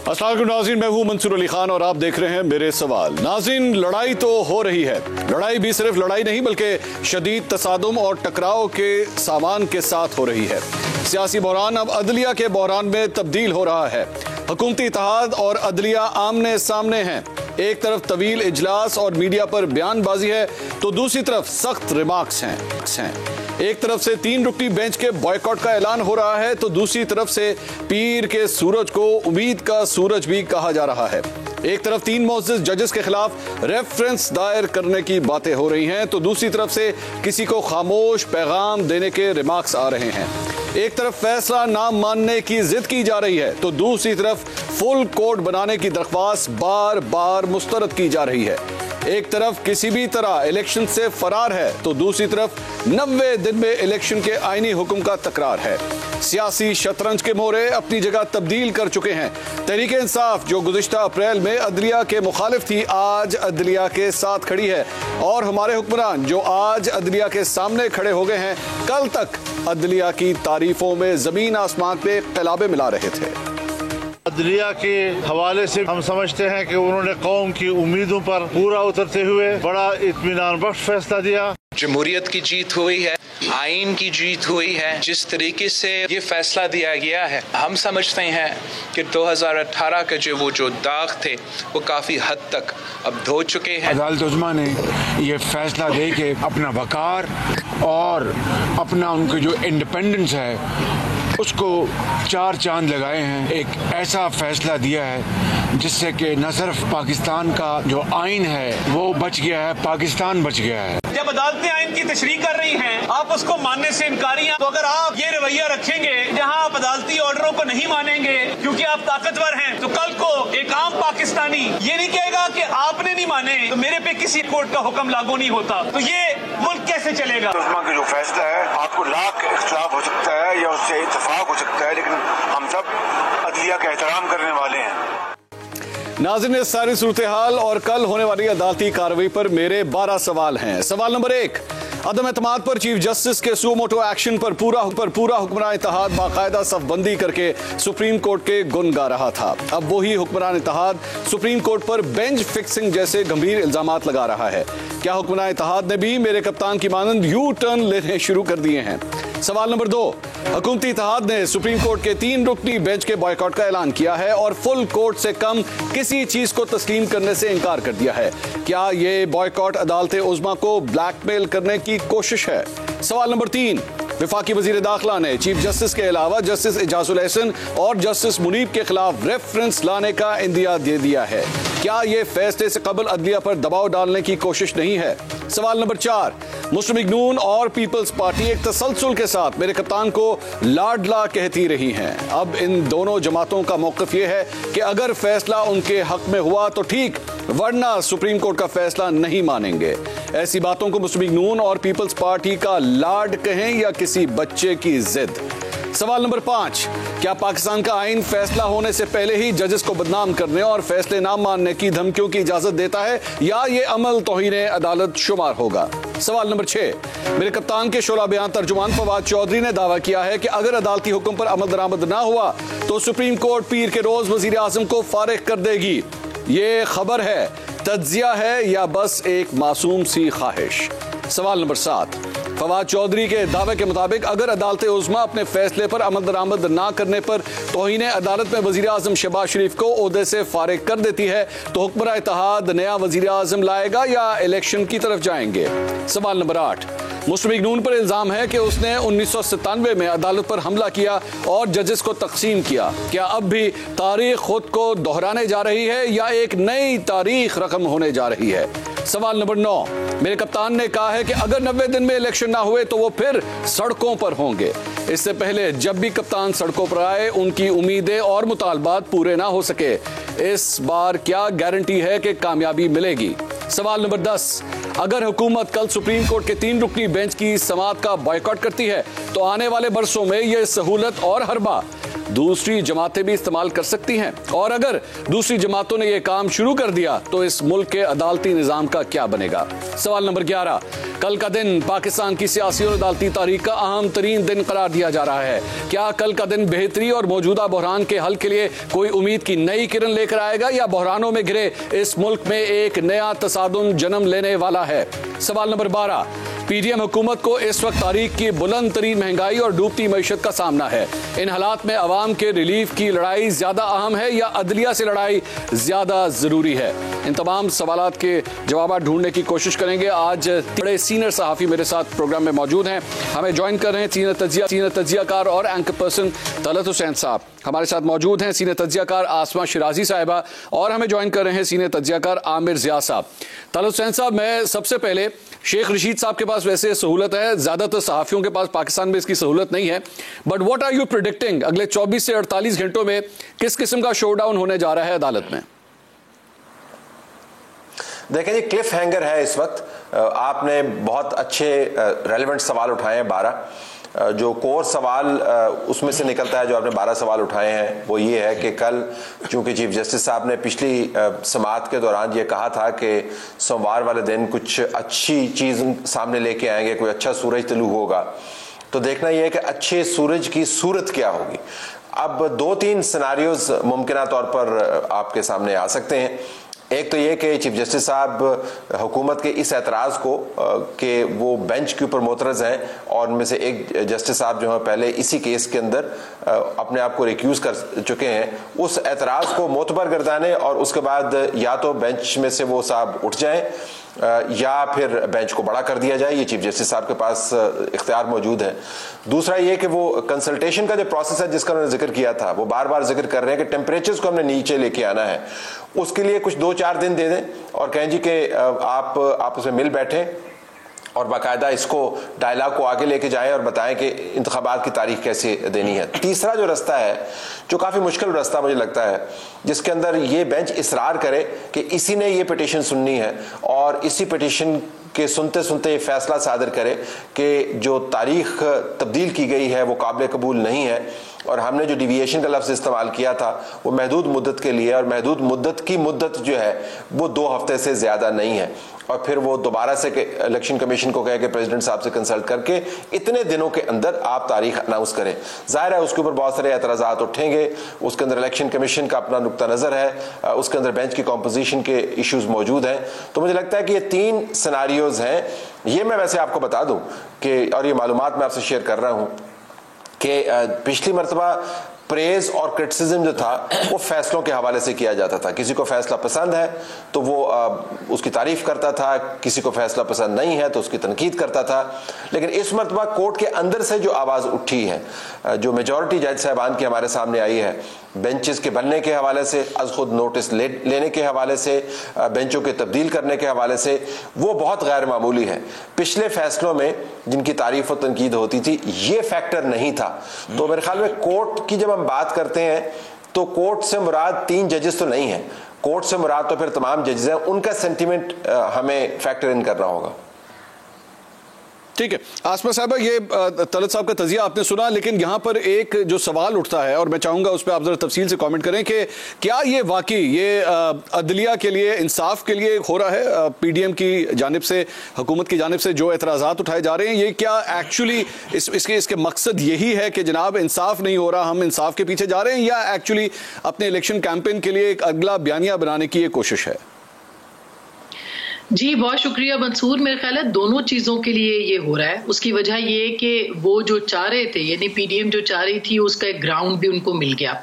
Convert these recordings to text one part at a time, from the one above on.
अस्सलाम वालेकुम नाज़रीन, मैं हूं मंसूर अली खान और आप देख रहे हैं मेरे सवाल। नाज़रीन, लड़ाई तो हो रही है। लड़ाई भी सिर्फ लड़ाई नहीं बल्कि शदीद तसादुम और टकराव के सामान के साथ हो रही है। सियासी बहरान अब अदलिया के बहरान में तब्दील हो रहा है। हुकूमती इत्तेहाद और अदलिया आमने सामने हैं। एक तरफ तवील इजलास और मीडिया पर बयानबाजी है तो दूसरी तरफ सख्त रिमार्क्स हैं। एक तरफ से 3 रुकनी बेंच के बॉयकॉट का ऐलान हो रहा है तो दूसरी तरफ से पीर के सूरज को उम्मीद का सूरज भी कहा जा रहा है। एक तरफ 3 मुअज़्ज़िज़ जजेस के खिलाफ रेफरेंस दायर करने की बातें हो रही हैं तो दूसरी तरफ से किसी को खामोश पैगाम देने के रिमार्क्स आ रहे हैं। एक तरफ फैसला ना मानने की जिद की जा रही है तो दूसरी तरफ फुल कोर्ट बनाने की दरख्वास्त बार बार मुस्तरद की जा रही है। एक तरफ किसी भी तरह इलेक्शन से फरार है तो दूसरी तरफ 90 दिन में इलेक्शन के आईनी हुक्म का तकरार है। सियासी शतरंज के मोहरे अपनी जगह तब्दील कर चुके हैं। तहरीक इंसाफ जो गुज़िश्ता अप्रैल में अदलिया के मुखालिफ थी आज अदलिया के साथ खड़ी है और हमारे हुक्मरान जो आज अदलिया के सामने खड़े हो गए हैं कल तक अदलिया की तारीफों में जमीन आसमान पे क़िलाबे मिला रहे थे। अदलिया के हवाले से हम समझते हैं कि उन्होंने कौम की उम्मीदों पर पूरा उतरते हुए बड़ा इत्मीनान बख्श फैसला दिया। जमहूरियत की जीत हुई है, आइन की जीत हुई है। जिस तरीके से ये फैसला दिया गया है हम समझते हैं कि 2018 के जो दाग थे वो काफ़ी हद तक अब धो चुके हैं। अदालत उज़्मा ने ये फैसला दे के अपना वकार और अपना उनकी जो इंडिपेंडेंस है उसको 4 चांद लगाए हैं। एक ऐसा फैसला दिया है जिससे कि न सिर्फ पाकिस्तान का जो आइन है वो बच गया है, पाकिस्तान बच गया है। जब अदालतें आइन की तशरीह कर रही हैं, आप उसको मानने से इनकारी हैं। तो अगर आप ये रवैया रखेंगे जहां आप अदालती ऑर्डरों को नहीं मानेंगे क्योंकि आप ताकतवर हैं, तो कल को एक आम पाकिस्तानी ये नहीं कहेगा कि आपने नहीं माने तो मेरे पे किसी कोर्ट का हुक्म लागू नहीं होता। तो ये मुल्क कैसे चलेगा? उस्मा का जो फैसला है आपको लाख इख्तिलाफ हो सकता है या उससे इत्तेफाक हो सकता है, लेकिन हम सब अदलिया का एहतराम करने वाले हैं। नाज़रीन, इस सारी सूरत हाल और कल होने वाली अदालती कार्रवाई पर मेरे 12 सवाल हैं। सवाल नंबर 1, अदम एतमाद पर चीफ जस्टिस के सू मोटो एक्शन पर पूरा हुक्मरान इत्तेहाद बाकायदा सफबंदी करके सुप्रीम कोर्ट के गुन गा रहा था। अब वही हुक्मरान इत्तेहाद सुप्रीम कोर्ट पर बेंच फिक्सिंग जैसे गंभीर इल्जामात लगा रहा है। क्या हुक्मरान इत्तेहाद ने भी मेरे कप्तान की मानंद यू टर्न लेने शुरू कर दिए हैं? सवाल नंबर 2, हुकूमती इत्तेहाद ने सुप्रीम कोर्ट के 3 रुकनी बेंच के बॉयकॉट का ऐलान किया है और फुल कोर्ट से कम किसी चीज को तस्लीम करने से इनकार कर दिया है। क्या ये बॉयकॉट अदालते उज़्मा को ब्लैकमेल करने की कोशिश है? सवाल नंबर 3, वफाकी वजीर दाखिला ने चीफ जस्टिस के अलावा जस्टिस एजाजुल एहसन और जस्टिस मुनीब के खिलाफ रेफरेंस लाने का इंदिया दे दिया है। क्या ये फैसले से कबल अदलिया पर दबाव डालने की कोशिश नहीं है? सवाल नंबर 4, मुस्लिम लीग नून और पीपल्स पार्टी एक तसलसल के साथ मेरे कप्तान को लाडला कहती रही हैं। अब इन दोनों जमातों का मौक़िफ़ ये है कि अगर फैसला उनके हक में हुआ तो ठीक, वरना सुप्रीम कोर्ट का फैसला नहीं मानेंगे। ऐसी बातों को मुस्लिम लीग नून और पीपल्स पार्टी का लाड कहें या किसी बच्चे की जिद? सवाल नंबर 5, क्या पाकिस्तान का आइन फैसला होने से पहले ही जजेस को बदनाम करने और फैसले ना मानने की धमकियों की इजाजत देता है या ये अमल तौहीन अदालत शुमार होगा? सवाल नंबर 6, मेरे कप्तान के शोला बयान तर्जुमान फवाद चौधरी ने दावा किया है कि अगर अदालती हुक्म पर अमल दरामद ना हुआ तो सुप्रीम कोर्ट पीर के रोज वजीर आजम को फारिग कर देगी। ये खबर है, तज्जिया है या बस एक मासूम सी ख्वाहिश? सवाल नंबर 7, फवाद चौधरी के दावे के मुताबिक अगर अदालत उज़्मा अपने फैसले पर अमल दरामद ना करने पर तौहीन अदालत में वजीर आजम शहबाज शरीफ को ओहदे से फारिग कर देती है तो हुक्मरान इत्तेहाद नया वजीर आजम लाएगा या इलेक्शन की तरफ जाएंगे? सवाल नंबर 8, मुस्लिम लीग नून पर इल्जाम है कि उसने 1997 में अदालत पर हमला किया और जजेस को तकसीम किया। क्या अब भी तारीख खुद को दोहराने जा रही है या एक नई तारीख रकम होने जा रही है? सवाल नंबर 9, मेरे कप्तान ने कहा है कि अगर 90 दिन में इलेक्शन ना हुए तो वो फिर सड़कों पर होंगे। इससे पहले जब भी कप्तान सड़कों पर आए उनकी उम्मीदें और मुतालबात पूरे ना हो सके। इस बार क्या गारंटी है कि कामयाबी मिलेगी? सवाल नंबर 10, अगर हुकूमत कल सुप्रीम कोर्ट के 3 रुकनी बेंच की समाअत का बॉयकॉट करती है तो आने वाले बरसों में यह सहूलत और हरबा दूसरी जमातें भी इस्तेमाल कर सकती हैं? और अगर दूसरी जमातों ने यह काम शुरू कर दिया तो इस मुल्क के अदालती निजाम का क्या बनेगा? सवाल नंबर 11, कल का दिन पाकिस्तान की सियासी और अदालती तारीख का अहम तरीन दिन करार दिया जा रहा है। क्या कल का दिन बेहतरी और मौजूदा बहरान के हल के लिए कोई उम्मीद की नई किरण लेकर आएगा, या बहरानों में घिरे इस मुल्क में एक नया तसादुम जन्म लेने वाला है? सवाल नंबर 12, पीडीएम हुकूमत को इस वक्त तारीख की बुलंद तरीन महंगाई और डूबती मईशत का सामना है। इन हालात में अवाम के रिलीफ की लड़ाई ज्यादा अहम है या अदलिया से लड़ाई ज्यादा जरूरी है? इन तमाम सवालात के जवाब ढूंढने की कोशिश करेंगे। आज बड़े सीनियर सहाफी मेरे साथ प्रोग्राम में मौजूद हैं। हमें ज्वाइन कर रहे हैं सीनियर तज्जियाकार और एंकर पर्सन तलत हुसैन साहब। हमारे साथ मौजूद हैं सीनियर तज्जियाकार आसमा शिराजी साहिबा, और हमें ज्वाइन कर रहे हैं सीनियर तज्जियाकार आमिर जिया साहब। तलत हुसैन साहब, मैं सबसे पहले शेख रशीद साहब के पास वैसे सहूलत है, ज्यादातर सहाफियों के पास पाकिस्तान में इसकी सहूलत नहीं है, but what are you predicting, अगले 24 से 48 घंटों में किस किस्म का शोडाउन होने जा रहा है अदालत में? देखें जी, क्लिफ हैंगर है इस वक्त। आपने बहुत अच्छे रेलेवेंट सवाल उठाए हैं 12। जो कोर सवाल उसमें से निकलता है, जो आपने 12 सवाल उठाए हैं, वो ये है कि कल चूंकि चीफ जस्टिस साहब ने पिछली समाअत के दौरान ये कहा था कि सोमवार वाले दिन कुछ अच्छी चीज़ सामने लेके आएंगे, कोई अच्छा सूरज तलू होगा, तो देखना यह है कि अच्छे सूरज की सूरत क्या होगी। अब 2-3 सिनारियोज मुमकिन तौर पर आपके सामने आ सकते हैं। एक तो ये कि चीफ जस्टिस साहब हुकूमत के इस एतराज़ को कि वो बेंच के ऊपर मोतरज़ हैं, और उनमें से एक जस्टिस साहब जो है पहले इसी केस के अंदर अपने आप को रिक्यूज़ कर चुके हैं, उस एतराज़ को मोतबर गर्दाने और उसके बाद या तो बेंच में से वो साहब उठ जाएं या फिर बेंच को बड़ा कर दिया जाए। ये चीफ जस्टिस साहब के पास इख्तियार मौजूद है। दूसरा ये कि वो कंसल्टेशन का जो प्रोसेस है जिसका उन्होंने जिक्र किया था, वो बार बार जिक्र कर रहे हैं कि टेम्परेचर्स को हमने नीचे लेके आना है, उसके लिए कुछ 2-4 दिन दे दें और कहें जी कि आप उसमें मिल बैठें और बाकायदा इसको डायलॉग को आगे लेके जाएं और बताएं कि इंतखाबात की तारीख कैसे देनी है। तीसरा जो रास्ता है, जो काफ़ी मुश्किल रास्ता मुझे लगता है, जिसके अंदर ये बेंच इसरार करे कि इसी ने ये पिटीशन सुननी है और इसी पिटीशन के सुनते सुनते ये फैसला सादर करे कि जो तारीख तब्दील की गई है वो काबिल कबूल नहीं है, और हमने जो डिविएशन का लफ्ज़ इस्तेमाल किया था वो महदूद मुद्दत के लिए, और महदूद मुद्दत की मुद्दत जो है वो 2 हफ्ते से ज़्यादा नहीं है, और फिर वो दोबारा से इलेक्शन कमीशन को कहे कि प्रेसिडेंट साहब से कंसल्ट करके इतने दिनों के अंदर आप तारीख अनाउंस करें। जाहिर है उसके ऊपर बहुत सारे एतराज़ात उठेंगे, उसके अंदर इलेक्शन कमीशन का अपना नुक्ता नज़र है, उसके अंदर बेंच की कॉम्पोजिशन के इश्यूज़ मौजूद हैं। तो मुझे लगता है कि ये 3 सिनारियोज़ हैं। ये मैं वैसे आपको बता दूँ कि, और ये मालूमात मैं आपसे शेयर कर रहा हूँ कि पिछली मरतबा प्रेज और क्रिटिसिज्म जो था वो फैसलों के हवाले से किया जाता था। किसी को फैसला पसंद है तो वो उसकी तारीफ करता था, किसी को फैसला पसंद नहीं है तो उसकी तनकीद करता था। लेकिन इस मरतबा कोर्ट के अंदर से जो आवाज़ उठी है, जो मेजॉरिटी जज साहबान की हमारे सामने आई है, बेंचेस के बनने के हवाले से, अज खुद नोटिस लेने के हवाले से, बेंचों के तब्दील करने के हवाले से, वो बहुत गैर मामूली है। पिछले फैसलों में जिनकी तारीफ और तनकीद होती थी ये फैक्टर नहीं था। तो मेरे ख्याल में कोर्ट की जब हम बात करते हैं तो कोर्ट से मुराद 3 जजेस तो नहीं है, कोर्ट से मुराद तो फिर तमाम जजेस हैं, उनका सेंटीमेंट हमें फैक्टर इन करना होगा। ठीक है आसमा साहब, ये तलत साहब का तजिया आपने सुना, लेकिन यहाँ पर एक जो सवाल उठता है और मैं चाहूँगा उस पर आप जरा तफसील से कमेंट करें कि क्या ये वाकई ये अदलिया के लिए, इंसाफ के लिए हो रहा है? पीडीएम की जानिब से, हुकूमत की जानिब से जो एतराज़ात उठाए जा रहे हैं, ये क्या एक्चुअली इसके मकसद यही है कि जनाब इंसाफ नहीं हो रहा, हम इंसाफ के पीछे जा रहे हैं, या एक्चुअली अपने इलेक्शन कैंपेन के लिए एक अगला बयानिया बनाने की ये कोशिश है? जी बहुत शुक्रिया मंसूर। मेरे ख्याल है दोनों चीज़ों के लिए ये हो रहा है। उसकी वजह ये कि वो जो चाह रहे थे, यानी पीडीएम जो चाह रही थी, उसका एक ग्राउंड भी उनको मिल गया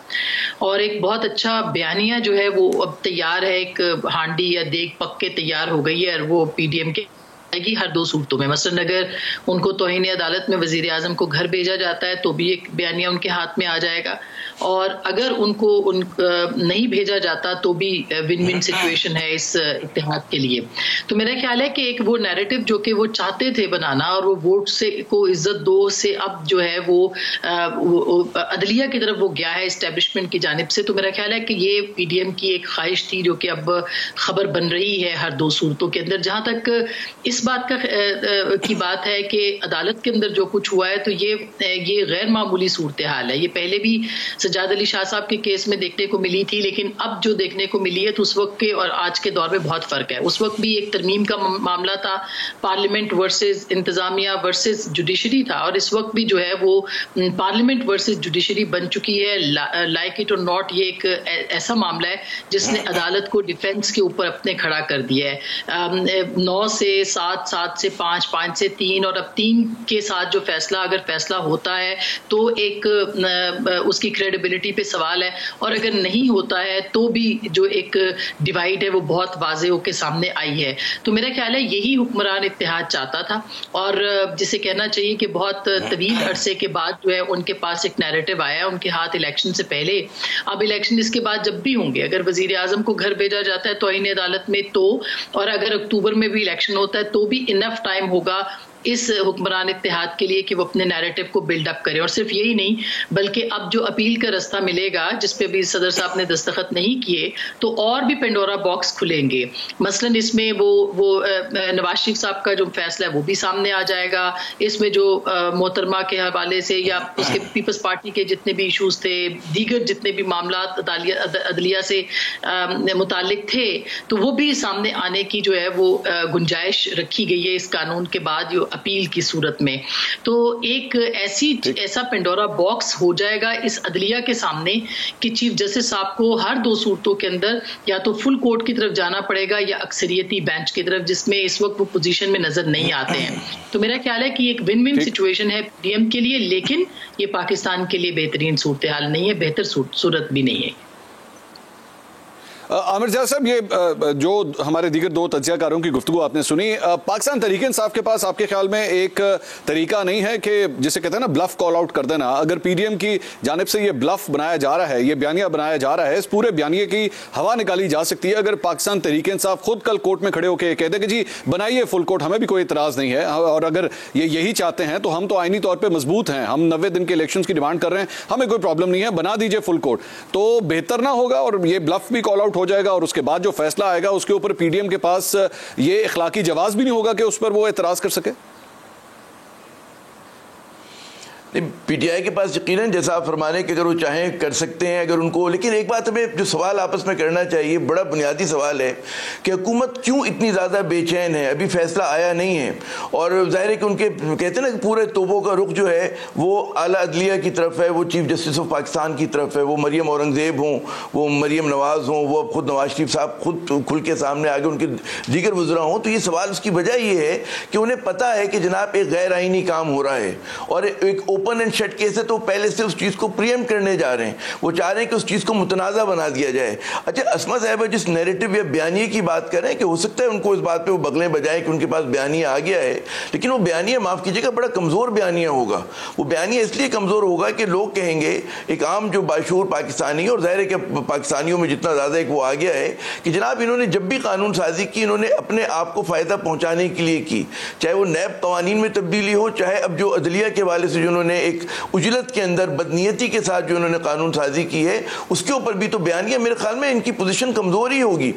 और एक बहुत अच्छा बयानिया जो है वो अब तैयार है, एक हांडी या देग पक के तैयार हो गई है और वो पीडीएम के हर 2 सूरतों में। मसलन अगर उनको तौहीन अदालत में वजीर आजम को घर भेजा जाता है तो भी एक बयानिया उनके हाथ में आ जाएगा, और अगर उनको नहीं भेजा जाता तो भी विन विन सिचुएशन है इस इत्तेहाद के लिए। तो मेरा ख्याल है कि एक वो नैरेटिव जो कि वो चाहते थे बनाना और वो वोट से को इज्जत दो से अब जो है वो अदलिया की तरफ वो गया है इस्टेब्लिशमेंट की जानिब से। तो मेरा ख्याल है कि ये पीडीएम की एक ख्वाहिश थी जो कि अब खबर बन रही है हर दो सूरतों के अंदर। जहां तक इस बात की बात है कि अदालत के अंदर जो कुछ हुआ है तो ये गैर मामूली सूरत हाल है। ये पहले भी सज्जाद अली शाह साहब के केस में देखने को मिली थी, लेकिन अब जो देखने को मिली है तो उस वक्त के और आज के दौर में बहुत फर्क है। उस वक्त भी एक तरमीम का मामला था, पार्लियामेंट वर्सेस इंतजामिया वर्सेस जुडिशरी था, और इस वक्त भी जो है वो पार्लियामेंट वर्सेस जुडिशरी बन चुकी है। लाइक इट और नॉट, ये एक ऐसा मामला है जिसने अदालत को डिफेंस के ऊपर अपने खड़ा कर दिया है। 9 से 7, 7 से 5, 5 से 3 और अब 3 के साथ जो फैसला अगर फैसला होता है तो एक उसकी क्रेडिबिलिटी पे सवाल है, और अगर नहीं होता है तो भी जो एक डिवाइड है वो बहुत वाज़े होकर सामने आई है। तो मेरा ख्याल है यही हुक्मरान इत्तेहाद चाहता था, और जिसे कहना चाहिए कि बहुत तवील अरसे के बाद जो है उनके पास एक नैरेटिव आया उनके हाथ इलेक्शन से पहले। अब इलेक्शन इसके बाद जब भी होंगे, अगर वजीर आजम को घर भेजा जाता है तौहीन अदालत में तो, और अगर अक्टूबर में भी इलेक्शन होता है तो भी इनफ टाइम होगा इस हुक्मरान इत्तेहाद के लिए कि वो अपने नैरेटिव को बिल्डअप करें। और सिर्फ यही नहीं बल्कि अब जो अपील का रास्ता मिलेगा जिस पे भी सदर साहब ने दस्तखत नहीं किए तो और भी पेंडोरा बॉक्स खुलेंगे। मसलन इसमें वो नवाज शरीफ साहब का जो फैसला है वो भी सामने आ जाएगा। इसमें जो मोहतरमा के हवाले से या उसके पीपल्स पार्टी के जितने भी इशूज थे, दीगर जितने भी मामला अदलिया से मुतालिक थे, तो वो भी सामने आने की जो है वो गुंजाइश रखी गई है इस कानून के बाद अपील की सूरत में। तो एक ऐसा पेंडोरा बॉक्स हो जाएगा इस अदलिया के सामने कि चीफ जस्टिस साहब को हर दो सूरतों के अंदर या तो फुल कोर्ट की तरफ जाना पड़ेगा या अक्सरियती बेंच की तरफ, जिसमें इस वक्त वो पोजीशन में नजर नहीं आते हैं। तो मेरा ख्याल है कि एक विन विन सिचुएशन है पीडीएम के लिए, लेकिन ये पाकिस्तान के लिए बेहतरीन सूरत हाल नहीं है, बेहतर सूरत भी नहीं है। आमिर जावेद साहब, ये जो हमारे दीगर दो तज्जियाकारों की गुफ्तगू आपने सुनी, पाकिस्तान तहरीक-ए-इंसाफ के पास आपके ख्याल में एक तरीका नहीं है कि जिसे कहते हैं ना ब्लफ कॉल आउट कर देना? अगर पीडीएम की जानिब से ये ब्लफ बनाया जा रहा है, ये बयानिया बनाया जा रहा है, इस पूरे बयानिए की हवा निकाली जा सकती है अगर पाकिस्तान तहरीक-ए-इंसाफ खुद कल कोर्ट में खड़े होकर कह दे कि जी बनाइए फुल कोर्ट, हमें भी कोई इतराज नहीं है, और अगर ये यही चाहते हैं तो हम तो आईनी तौर पर मजबूत हैं, हम 90 दिन के इलेक्शन की डिमांड कर रहे हैं, हमें कोई प्रॉब्लम नहीं है, बना दीजिए फुल कोर्ट, तो बेहतर ना होगा? और ये ब्लफ भी कॉल आउट हो जाएगा और उसके बाद जो फैसला आएगा उसके ऊपर पीडीएम के पास ये इखलाकी जवाब भी नहीं होगा कि उस पर वो एतराज कर सके। पीटीआई के पास यकीनन जैसा आप फरमाने कि अगर वो चाहें कर सकते हैं अगर उनको, लेकिन एक बात हमें जो सवाल आपस में करना चाहिए, बड़ा बुनियादी सवाल है कि हुकूमत क्यों इतनी ज़्यादा बेचैन है? अभी फैसला आया नहीं है, और ज़ाहिर है कि उनके कहते हैं ना कि पूरे तोबों का रुख जो है वो आला अदलिया की तरफ है, वो चीफ जस्टिस ऑफ पाकिस्तान की तरफ है, वो मरियम औरंगज़ेब हों, वो मरियम नवाज़ हों, वो खुद नवाज शरीफ साहब खुद खुल के सामने आगे उनके दीगर वज़रा हों। तो ये सवाल उसकी वजह ये है कि उन्हें पता है कि जनाब एक गैर आइनी काम हो रहा है और एक ओपन एंड शट केस है, तो पहले से उस चीज़ को प्रियम करने जा रहे हैं। वो चाह रहे हैं कि उस चीज़ को मुतनाज़ा बना दिया जाए। अच्छा, अस्मा साहब जिस नैरेटिव या बयानिए की बात कर रहे हैं कि हो सकता है उनको इस बात पे वो बगलें बजाएं कि उनके पास बयानिया आ गया है, लेकिन वो बयानिया माफ़ कीजिएगा बड़ा कमज़ोर बयानिया होगा। वो बयानिया इसलिए कमज़ोर होगा कि लोग कहेंगे, एक आम जो बाशूर पाकिस्तानी, और ज़ाहिर है कि पाकिस्तानियों में जितना ज़्यादा एक वो आ गया है कि जनाब इन्होंने जब भी कानून साजी की इन्होंने अपने आप को फ़ायदा पहुँचाने के लिए की, चाहे वो नैब कवानीन में तब्दीली हो, चाहे अब जो अदलिया के वाले से जो उन्होंने एक उजलत के अंदर बदनीयती के साथ जो उन्होंने कानून साजी की है उसके ऊपर भी तो बयानिया मेरे ख्याल में इनकी पोजीशन कमज़ोर ही होगी,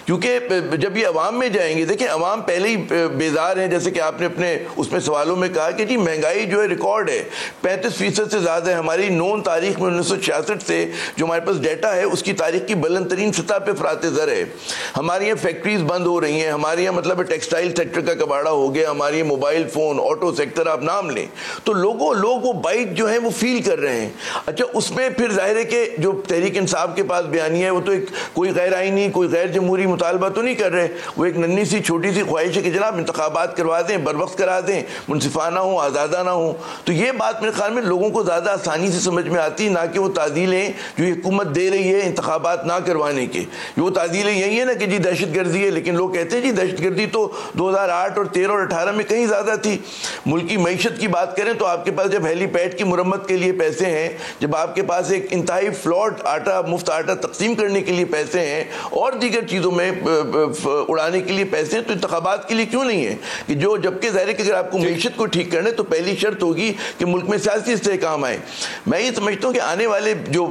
क्योंकि जब ये अवाम में जाएंगे, देखें अवाम पहले ही बेजार हैं, जैसे कि आपने अपने उसमें सवालों में कहा कि जी महंगाई जो है रिकॉर्ड है 35% से ज़्यादा है। हमारी 9 तारीख में 1966 से जो हमारे पास डाटा है उसकी तारीख की बुलंद तरीन सतह पर फ़राते ज़र है। हमारे यहाँ फैक्ट्रीज बंद हो रही हैं, हमारे यहाँ मतलब टेक्सटाइल सेक्टर का कबाड़ा हो गया, हमारे मोबाइल फ़ोन ऑटो सेक्टर आप नाम लें, तो लोग वो बाइट जो है वो फील कर रहे हैं। अच्छा, उसमें फिर जाहिर है कि जो तहरीक इंसाफ के पास बयानिया है वो तो एक कोई गैर आइनी कोई गैर जमहूरी मुतालबा तो नहीं कर रहे, वो एक नन्ही सी छोटी सी ख्वाहिश है कि जनाब इंतखाबात करवा दें, बर वक्त करा दें, मुनसिफाना हो आज़ादाना हो। तो ये बात मेरे ख्याल में लोगों को ज़्यादा आसानी से समझ में आती है, ना कि वो तादीलें जो ये हुकूमत दे रही है इंतखाबात ना करवाने के। वो तादीलें यही है ना कि जी दहशत गर्दी है, लेकिन लोग कहते हैं जी दहशत गर्दी तो 2008 और 13 और 18 में कहीं ज़्यादा थी। मुल्क की मईशत की बात करें तो आपके पास जब हेलीपैड की मुरम्मत के लिए पैसे हैं, जब आपके पास एक इंतहाई फ्लॉट आटा, मुफ्त आटा तकसीम करने के लिए पैसे हैं और दीगर चीज़ों में उड़ाने के लिए पैसे हैं, तो इंतखाबात के लिए क्यों नहीं है कि जो, जबकि ज़ाहिर है कि अगर आपको मईशत को ठीक करना है तो पहली शर्त होगी कि मुल्क में सियासी इस्तेहकाम आए। मैं ये समझता हूँ कि आने वाले जो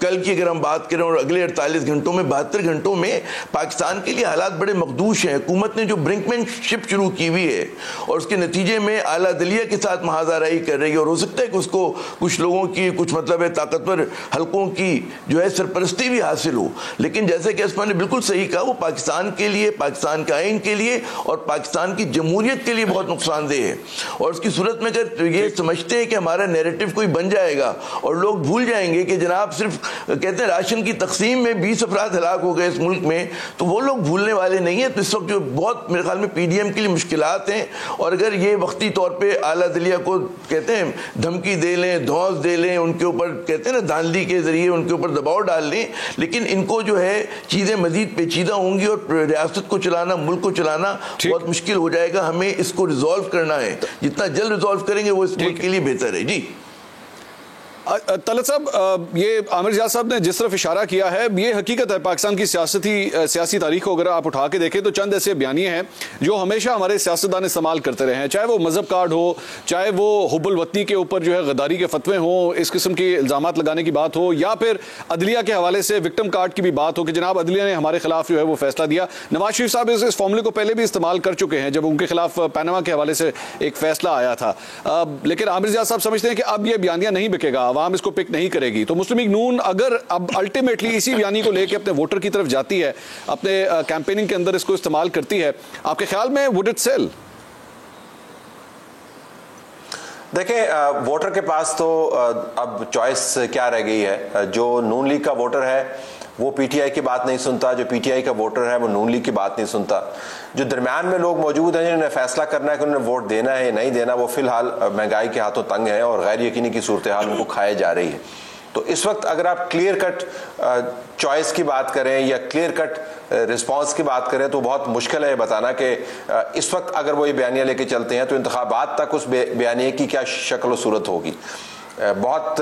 कल की अगर हम बात करें और अगले 48 घंटों में, 72 घंटों में पाकिस्तान के लिए हालात बड़े मखदूश हैं। हुकूमत ने जो ब्रिंकमैनशिप शुरू की हुई है और उसके नतीजे में आला दलिया के साथ महाजाराई कर रही है, और हो सकता है कि उसको कुछ लोगों की, कुछ मतलब है ताकतवर हलकों की जो है सरपरस्ती भी हासिल हो, लेकिन जैसे कि असमा ने बिल्कुल सही कहा, वो पाकिस्तान के लिए, पाकिस्तान के आइन के लिए और पाकिस्तान की जमहूरियत के लिए बहुत नुकसानदेह है। और उसकी सूरत में अगर ये समझते हैं कि हमारा नैरेटिव कोई बन जाएगा और लोग भूल जाएंगे कि जनाब सिर्फ कहते हैं राशन की तकसीम में 20 अफराद हलाक हो गए इस मुल्क में, तो वो लोग भूलने वाले नहीं है। तो इस वक्त जो बहुत मेरे ख्याल में पीडीएम के लिए मुश्किलात हैं, और अगर ये वक्ती तौर पे आला दलिया को कहते हैं धमकी दे लें, धौंस दे लें, उनके ऊपर कहते हैं ना धांधली के जरिए उनके ऊपर दबाव डाल लें, लेकिन इनको जो है चीज़ें मजीद पेचीदा होंगी और रियासत को चलाना, मुल्क को चलाना बहुत मुश्किल हो जाएगा। हमें इसको रिजॉल्व करना है, जितना जल्द रिजॉल्व करेंगे वो इस मुल्क के लिए बेहतर है। जी तलत साहब, ये आमिर जाद साहब ने जिस तरफ इशारा किया है, ये हकीकत है। पाकिस्तान की सियासी तारीख को अगर आप उठा के देखें तो चंद ऐसे बयानिए हैं जो हमेशा हमारे सियासतदान इस्तेमाल करते रहे हैं, चाहे वो मजहब कार्ड हो, चाहे वो हुब्बुल वतनी के ऊपर जो है गद्दारी के फतवे हों, इस किस्म के इल्जामात लगाने की बात हो, या फिर अदलिया के हवाले से विक्टिम कार्ड की भी बात हो कि जनाब अदलिया ने हमारे खिलाफ जो है वो फैसला दिया। नवाज शरीफ साहब इस फॉर्मूले को पहले भी इस्तेमाल कर चुके हैं जब उनके खिलाफ पैनामा के हवाले से एक फैसला आया था, लेकिन आमिर जाद साहब समझते हैं कि अब ये बयानिया नहीं बिकेगा, आवाम इसको पिक नहीं करेगी। तो मुस्लिम लीग नून अगर अब अल्टीमेटली इसी बयानी को लेकर अपने वोटर की तरफ जाती है, अपने कैंपेनिंग के अंदर इसको इस्तेमाल करती है, आपके ख्याल में वुड इट सेल? देखें, वोटर के पास तो अब चॉइस क्या रह गई है। जो नून लीग का वोटर है वो पीटीआई की बात नहीं सुनता, जो पीटीआई का वोटर है वो नून लीग की बात नहीं सुनता। जो दरमियान में लोग मौजूद हैं जिन्होंने फैसला करना है कि उन्हें वोट देना है या नहीं देना, वो फिलहाल महंगाई के हाथों तंग है और गैर यकीनी की सूरत हाल उनको खाए जा रही है। तो इस वक्त अगर आप क्लियर कट चॉइस की बात करें या क्लियर कट रिस्पांस की बात करें तो बहुत मुश्किल है बताना कि इस वक्त अगर वो ये बयानिया लेके चलते हैं तो इंतखाबात तक उस बयानिए की क्या शक्ल और सूरत होगी। बहुत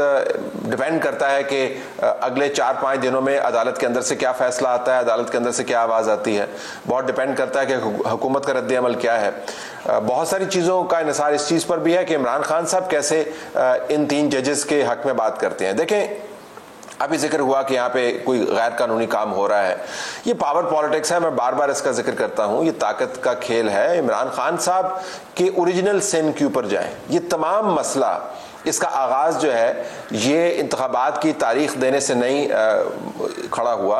डिपेंड करता है कि अगले 4-5 दिनों में अदालत के अंदर से क्या फैसला आता है, अदालत के अंदर से क्या आवाज़ आती है। बहुत डिपेंड करता है कि हुकूमत का रद्द अमल क्या है। बहुत सारी चीज़ों का इन्हिसार इस चीज़ पर भी है कि इमरान खान साहब कैसे इन 3 जजेस के हक में बात करते हैं। देखें, अभी जिक्र हुआ कि यहाँ पे कोई गैर कानूनी काम हो रहा है, ये पावर पॉलिटिक्स है, मैं बार बार इसका जिक्र करता हूँ, ये ताकत का खेल है। इमरान खान साहब के ओरिजिनल सिन के ऊपर जाएं। ये तमाम मसला, इसका आगाज़ जो है ये इंतखाबात की तारीख देने से नहीं खड़ा हुआ,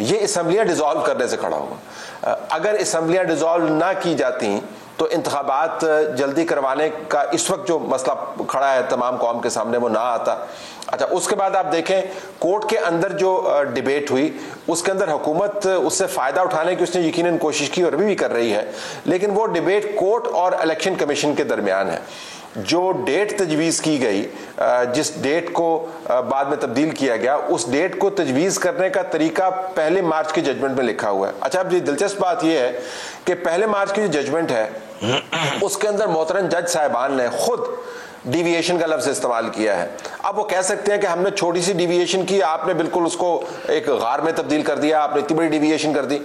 ये असम्बलियाँ डिज़ोल्व करने से खड़ा हुआ। अगर असम्बलियाँ डिज़ोल्व ना की जाती तो इंतखाबात जल्दी करवाने का इस वक्त जो मसला खड़ा है तमाम कौम के सामने वो ना आता। अच्छा, उसके बाद आप देखें कोर्ट के अंदर जो डिबेट हुई उसके अंदर हुकूमत उससे फ़ायदा उठाने की उसने यकीनन कोशिश की और अभी भी कर रही है, लेकिन वो डिबेट कोर्ट और इलेक्शन कमीशन के दरमियान है। जो डेट तजवीज़ की गई, जिस डेट को बाद में तब्दील किया गया, उस डेट को तजवीज़ करने का तरीका 1 मार्च के जजमेंट में लिखा हुआ है। अच्छा, अब ये दिलचस्प बात यह है कि 1 मार्च की जो जजमेंट है उसके अंदर मोहतरम जज साहिबान ने खुद डिविएशन का लफ्ज़ इस्तेमाल किया है। अब वो कह सकते हैं कि हमने छोटी सी डिविएशन की, आपने बिल्कुल उसको एक गार में तब्दील कर दिया, आपने इतनी बड़ी डिविएशन कर दी।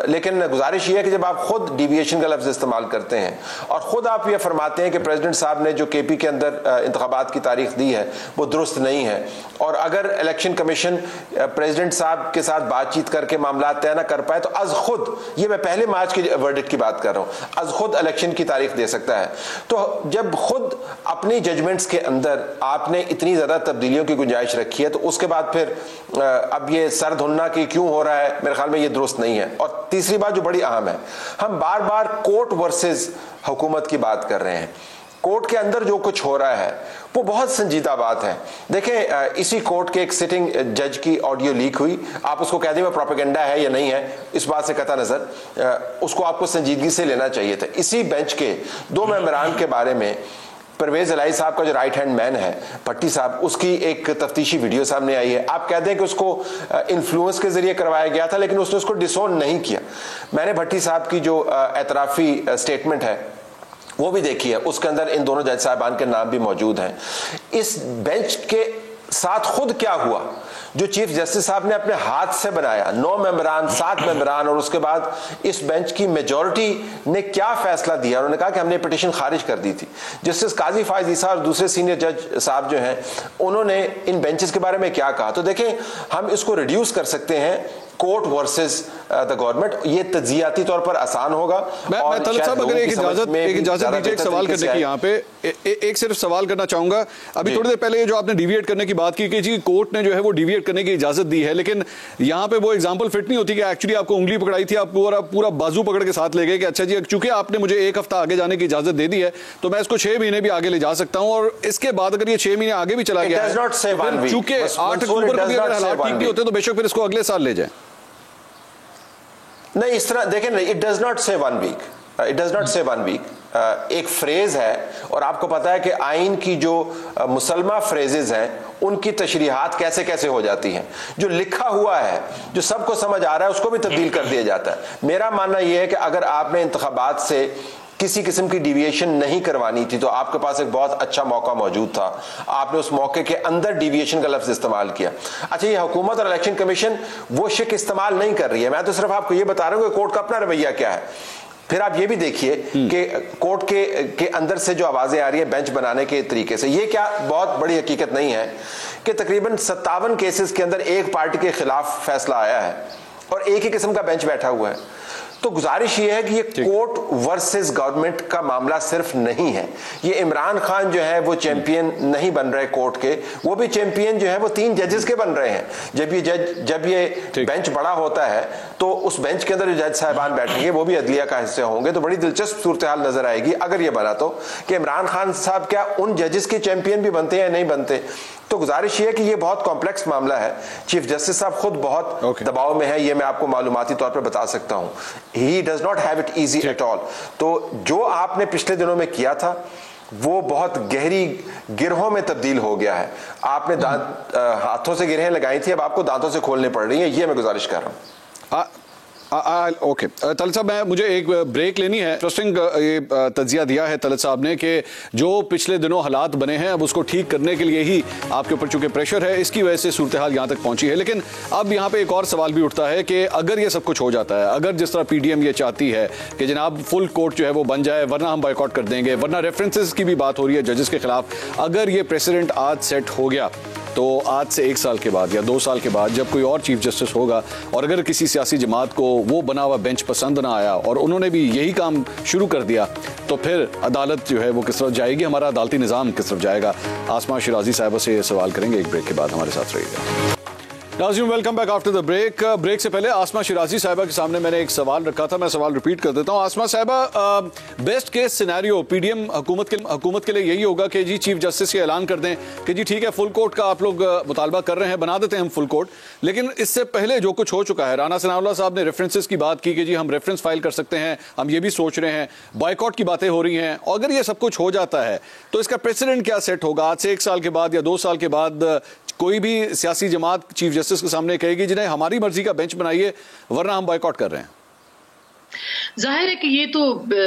लेकिन गुजारिश ये है कि जब आप खुद डिविएशन का लफ्ज़ इस्तेमाल करते हैं और ख़ुद आप ये फरमाते हैं कि प्रेसिडेंट साहब ने जो केपी के अंदर इंतखाबात की तारीख दी है वो दुरुस्त नहीं है, और अगर इलेक्शन कमीशन प्रेसिडेंट साहब के साथ बातचीत करके मामला तय ना कर पाए तो अज खुद, ये मैं 1 मार्च के वर्डिक्ट की बात कर रहा हूँ, अज खुद इलेक्शन की तारीख दे सकता है। तो जब खुद अपनी जजमेंट्स के अंदर आपने इतनी ज़्यादा तब्दीलियों की गुंजाइश रखी है तो उसके बाद फिर अब ये सर धुनना कि क्यों हो रहा है, मेरे ख्याल में ये दुरुस्त नहीं है। और तीसरी बात जो बड़ी अहम है, हम बार बार कोर्ट वर्सेस हुकूमत की बात कर रहे हैं। कोर्ट के अंदर जो कुछ हो रहा है वो बहुत संजीदा बात है। देखें, इसी कोर्ट के एक सिटिंग जज की ऑडियो लीक हुई, आप उसको कह दें वो प्रोपेगेंडा है या नहीं है, इस बात से कतई नज़र उसको आपको संजीदगी से लेना चाहिए था। इसी बेंच के 2 मेंबरान के बारे में परवेज इलाही साहब का जो राइट हैंड मैन है भट्टी साहब, उसकी एक तफ्तीशी वीडियो सामने आई है। आप कहते हैं कि उसको इन्फ्लुएंस के जरिए करवाया गया था, लेकिन उसने उसको डिसोन नहीं किया। मैंने भट्टी साहब की जो एतराफ़ी स्टेटमेंट है वो भी देखी है, उसके अंदर इन दोनों जज साहिबान के नाम भी मौजूद हैं। इस बेंच के साथ खुद क्या हुआ, जो चीफ जस्टिस साहब ने अपने हाथ से बनाया, 9 मेंबरान 7 मेंबरान, और उसके बाद इस बेंच की मेजॉरिटी ने क्या फैसला दिया। उन्होंने कहा कि हमने पिटीशन खारिज कर दी थी। जस्टिस काजी फायज ईसा और दूसरे सीनियर जज साहब जो हैं, उन्होंने इन बेंचेस के बारे में क्या कहा। तो देखें, हम इसको रिड्यूस कर सकते हैं कोर्ट वर्सेस द गवर्नमेंट, ये तज्जियाती तौर पर आसान होगा। मैं तलत साहब अगर एक इजाजत दीजिए एक सवाल करने की, यहाँ पे एक सिर्फ सवाल करना चाहूंगा। अभी थोड़ी देर पहले जो आपने डिविएट करने की बात की कि जी कोर्ट ने जो है वो डिविएट करने की इजाजत दी है, लेकिन यहाँ पे वो एग्जांपल फिट नहीं होती कि एक्चुअली आपको उंगली पकड़ाई थी, आप पूरा बाजू पकड़ के साथ ले गए कि अच्छा जी चूंकि आपने मुझे 1 हफ्ता आगे जाने की इजाजत दे दी है तो मैं इसको 6 महीने भी आगे ले जा सकता हूं, और इसके बाद अगर ये 6 महीने आगे भी चला गया है, चूंकि 8 अक्टूबर को भी अगर हालात ठीक नहीं होते तो बेशक फिर इसको अगले साल ले जाए। नहीं, इस तरह देखें, इट डज नॉट से 1 वीक, इट डज नॉट से 1 वीक। एक फ्रेज है, और आपको पता है कि आइन की जो मुसलमा फ्रेजेस हैं उनकी तशरीहात कैसे कैसे हो जाती हैं। जो लिखा हुआ है, जो सबको समझ आ रहा है, उसको भी तब्दील कर दिया जाता है। मेरा मानना यह है कि अगर आपने इंतखाबात से किसी किस्म की डिविएशन नहीं करवानी थी तो आपके पास एक बहुत अच्छा मौका मौजूद था, आपने उस मौके के अंदर डिविएशन का लफ्ज इस्तेमाल किया। अच्छा, ये हुकूमत और इलेक्शन कमीशन वो शिक इस्तेमाल नहीं कर रही है, मैं तो सिर्फ आपको ये बता रहा हूं कि कोर्ट का अपना रवैया क्या है। फिर आप ये भी देखिए कि कोर्ट के अंदर से जो आवाजें आ रही है बेंच बनाने के तरीके से, ये क्या बहुत बड़ी हकीकत नहीं है कि तकरीबन 57 केसेस के अंदर एक पार्टी के खिलाफ फैसला आया है और एक ही किस्म का बेंच बैठा हुआ है। तो गुजारिश ये है कि ये कोर्ट वर्सेस गवर्नमेंट का मामला सिर्फ नहीं है। ये इमरान खान जो है वो चैंपियन नहीं बन रहे कोर्ट के, वो भी चैंपियन जो है वो 3 जजेस के बन रहे हैं। जब ये बेंच बड़ा होता है तो उस बेंच के अंदर जो जज साहिबान बैठेंगे वो भी अदलिया का हिस्सा होंगे। तो बड़ी दिलचस्प सूरत हाल नजर आएगी अगर ये बना तो, कि इमरान खान साहब क्या उन जजेस के चैंपियन भी बनते हैं या नहीं बनते। तो गुजारिश ये है कि ये बहुत कॉम्प्लेक्स मामला है। चीफ जस्टिस साहब खुद बहुत दबाव में है, ये मैं आपको मालूमाती तौर पर बता सकता हूं। He does not have it easy at all. तो जो आपने पिछले दिनों में किया था वो बहुत गहरी गिरहों में तब्दील हो गया है। आपने हाथों से गिरहें लगाई थी, अब आपको दांतों से खोलनी पड़ रही है, ये मैं गुजारिश कर रहा हूं। ओके तलत साहब, मुझे एक ब्रेक लेनी है। इंटरेस्टिंग ये तज्जिया दिया है तलत साहब ने कि जो पिछले दिनों हालात बने हैं अब उसको ठीक करने के लिए ही आपके ऊपर चूंकि प्रेशर है, इसकी वजह से सूरत हाल यहाँ तक पहुंची है। लेकिन अब यहाँ पे एक और सवाल भी उठता है कि अगर ये सब कुछ हो जाता है, अगर जिस तरह पीडीएम ये चाहती है कि जनाब फुल कोर्ट जो है वो बन जाए, वरना हम बॉयकॉट कर देंगे, वरना रेफरेंसेस की भी बात हो रही है जजेस के खिलाफ, अगर ये प्रेसिडेंट आज सेट हो गया तो आज से 1 साल के बाद या 2 साल के बाद जब कोई और चीफ जस्टिस होगा और अगर किसी सियासी जमात को वो बना हुआ बेंच पसंद ना आया और उन्होंने भी यही काम शुरू कर दिया, तो फिर अदालत जो है वो किस तरफ जाएगी, हमारा अदालती निज़ाम किस तरफ जाएगा। आसमा शिराजी साहिबा से ये सवाल करेंगे एक ब्रेक के बाद। हमारे साथ रहिएगा। नाज़रीन, welcome back after the break. Break से पहले आसमा शिराजी साहिबा के सामने मैंने एक सवाल रखा था, मैं सवाल रिपीट कर देता हूं। आसमा साहिबा, बेस्ट केस सिनेरियो पीडीएम हुकूमत के लिए यही होगा कि जी चीफ जस्टिस ये ऐलान कर दें कि जी ठीक है फुल कोर्ट का आप लोग मुतालबा कर रहे हैं, बना देते हैं हम फुल कोर्ट, लेकिन इससे पहले जो कुछ हो चुका है, राना सनाउल्लाह साहब ने रेफरेंसेस की बात की कि जी हम रेफरेंस फाइल कर सकते हैं, हम ये भी सोच रहे हैं, बॉयकॉट की बातें हो रही हैं, और अगर ये सब कुछ हो जाता है तो इसका प्रेसिडेंट क्या सेट होगा? आज से 1 साल के बाद या 2 साल के बाद कोई भी सियासी जमात चीफ जस्टिस के सामने कहेगी जिन्हें हमारी मर्जी का बेंच बनाइए वरना हम बॉयकॉट कर रहे हैं। जाहिर है कि ये तो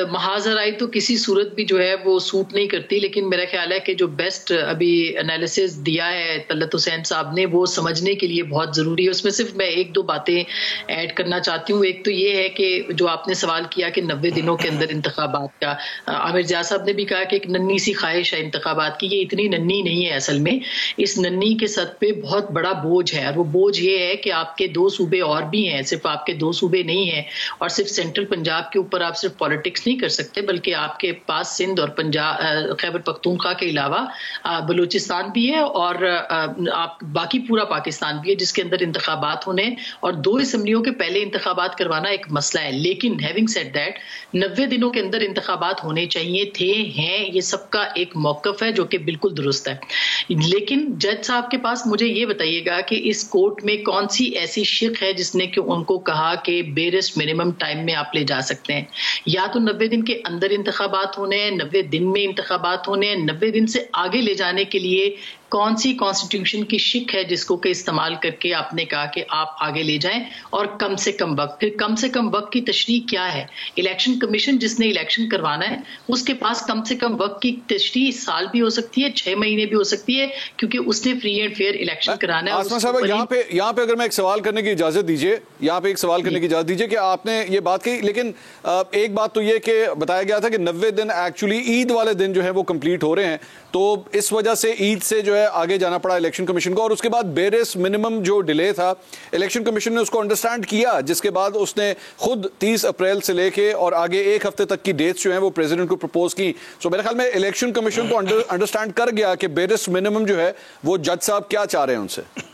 महाजराई तो किसी सूरत भी जो है वो सूट नहीं करती, लेकिन मेरा ख्याल है कि जो बेस्ट अभी एनालिसिस दिया है तलत हुसैन साहब ने वो समझने के लिए बहुत ज़रूरी है। उसमें सिर्फ मैं 1-2 बातें ऐड करना चाहती हूँ। एक तो ये है कि जो आपने सवाल किया कि 90 दिनों के अंदर इंतखाबात का, आमिर जिया साहब ने भी कहा कि एक नन्ही सी ख्वाहिश है इंतखाबात की। ये इतनी नन्ही नहीं है असल में, इस नन्ही के सर पे बहुत बड़ा बोझ है, और वो बोझ ये है कि आपके 2 सूबे और भी हैं, सिर्फ आपके 2 सूबे नहीं हैं, और सिर्फ सेंट्रल पंजाब के ऊपर आप सिर्फ पॉलिटिक्स नहीं कर सकते, बल्कि आपके पास सिंध और पंजाब खैबर पख्तूनख्वा के अलावा बलूचिस्तान भी है और आप बाकी पूरा पाकिस्तान भी है जिसके अंदर इंतखाबात होने, और 2 असम्बलियों के पहले इंतखाबात करवाना एक मसला है। लेकिन हैविंग सेड दैट 90 दिनों के अंदर इंतखाबात होने चाहिए थे, हैं, ये सबका एक मौकफ है जो कि बिल्कुल दुरुस्त है। लेकिन जज साहब के पास मुझे ये बताइएगा कि इस कोर्ट में कौन सी ऐसी शिक है जिसने कि उनको कहा कि बेरिस्ट मिनिमम टाइम में आप ले जा सकते हैं। या तो 90 दिन के अंदर इंतखाबात होने हैं, 90 दिन में इंतखाबात होने हैं, 90 दिन से आगे ले जाने के लिए कौन सी कॉन्स्टिट्यूशन की शिक है जिसको के इस्तेमाल करके आपने कहा कि आप आगे ले जाएं और कम से कम वक्त, फिर कम से कम वक्त की तशरीह क्या है? इलेक्शन कमीशन जिसने इलेक्शन करवाना है उसके पास कम से कम वक्त की तशरीह साल भी हो सकती है, 6 महीने भी हो सकती है, क्योंकि उसने फ्री एंड फेयर इलेक्शन कराना है। आसमा साहब, यहाँ पे अगर मैं एक सवाल करने की इजाजत दीजिए, कि आपने ये बात कही, लेकिन एक बात तो ये कि बताया गया था कि 90 दिन एक्चुअली ईद वाले दिन जो है वो कंप्लीट हो रहे हैं, तो इस वजह से ईद से जो है आगे जाना पड़ा इलेक्शन कमीशन को, और उसके बाद बेरिस मिनिमम जो डिले था इलेक्शन कमीशन ने उसको अंडरस्टैंड किया, जिसके बाद उसने खुद 30 अप्रैल से लेके और आगे एक हफ्ते तक की डेट्स जो हैं वो प्रेसिडेंट को प्रपोज की। सो मेरे ख्याल में इलेक्शन कमीशन को अंडरस्टैंड कर गया कि बेरिस मिनिमम जो है वो जज साहब क्या चाह रहे हैं उनसे।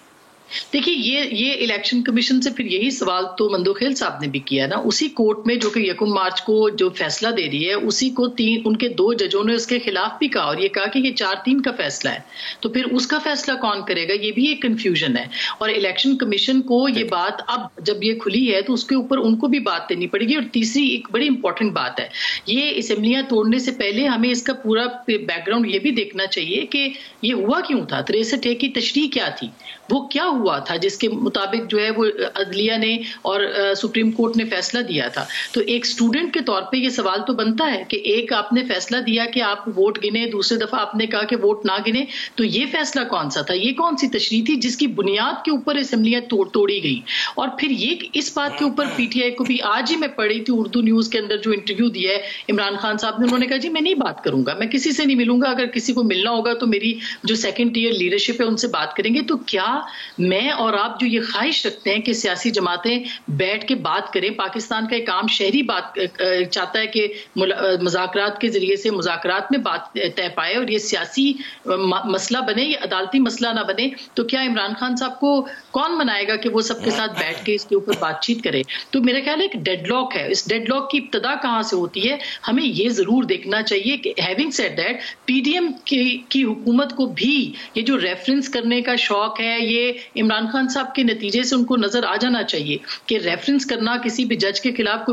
देखिए, ये इलेक्शन कमीशन से फिर यही सवाल तो मंदोखेल साहब ने भी किया ना, उसी कोर्ट में जो कि 1 मार्च को जो फैसला दे रही है, उसी को उनके 2 जजों ने उसके खिलाफ भी कहा और ये कहा कि ये 4-3 का फैसला है, तो फिर उसका फैसला कौन करेगा? ये भी एक कंफ्यूजन है। और इलेक्शन कमीशन को ये बात अब जब ये खुली है तो उसके ऊपर उनको भी बात देनी पड़ेगी। और तीसरी एक बड़ी इंपॉर्टेंट बात है, ये असेंबलियां तोड़ने से पहले हमें इसका पूरा बैकग्राउंड ये भी देखना चाहिए कि ये हुआ क्यों था, 63A की तशरीह क्या थी, वो क्या हुआ था जिसके मुताबिक जो है वो अदलिया ने और सुप्रीम कोर्ट ने फैसला दिया था। तो एक स्टूडेंट के तौर पे ये सवाल तो बनता है कि एक आपने फैसला दिया कि आप वोट गिने, दूसरी दफा आपने कहा कि वोट ना गिने, तो ये फैसला कौन सा था? ये कौन सी तशरीह थी जिसकी बुनियाद के ऊपर असेंबलियां तोड़ी गई? और फिर ये इस बात के ऊपर पीटीआई को भी, आज ही मैं पढ़ी थी उर्दू न्यूज के अंदर जो इंटरव्यू दिया है इमरान खान साहब ने, उन्होंने कहा जी मैं नहीं बात करूंगा, मैं किसी से नहीं मिलूंगा, अगर किसी को मिलना होगा तो मेरी जो सेकंड टीयर लीडरशिप है उनसे बात करेंगे। तो क्या मैं और आप जो ये ख्वाहिश रखते हैं कि सियासी जमातें बैठ के बात करें, पाकिस्तान का एक आम शहरी बात चाहता है कि मुज़ाकरात के जरिए से मुज़ाकरात में बात तय पाए और ये सियासी मसला बने, ये अदालती मसला ना बने, तो क्या इमरान खान साहब को कौन मनाएगा कि वो सबके साथ बैठ के इसके ऊपर बातचीत करे? तो मेरा ख्याल है एक डेडलॉक है। इस डेडलॉक की इब्तदा कहाँ से होती है, हमें ये जरूर देखना चाहिए कि हैविंग सेड दैट, पीडीएम की हुकूमत को भी ये जो रेफरेंस करने का शौक है, ये इमरान खान साहब के नतीजे से उनको नजर आ जाना चाहिए कि रेफरेंस करना किसी भी जज के खिलाफ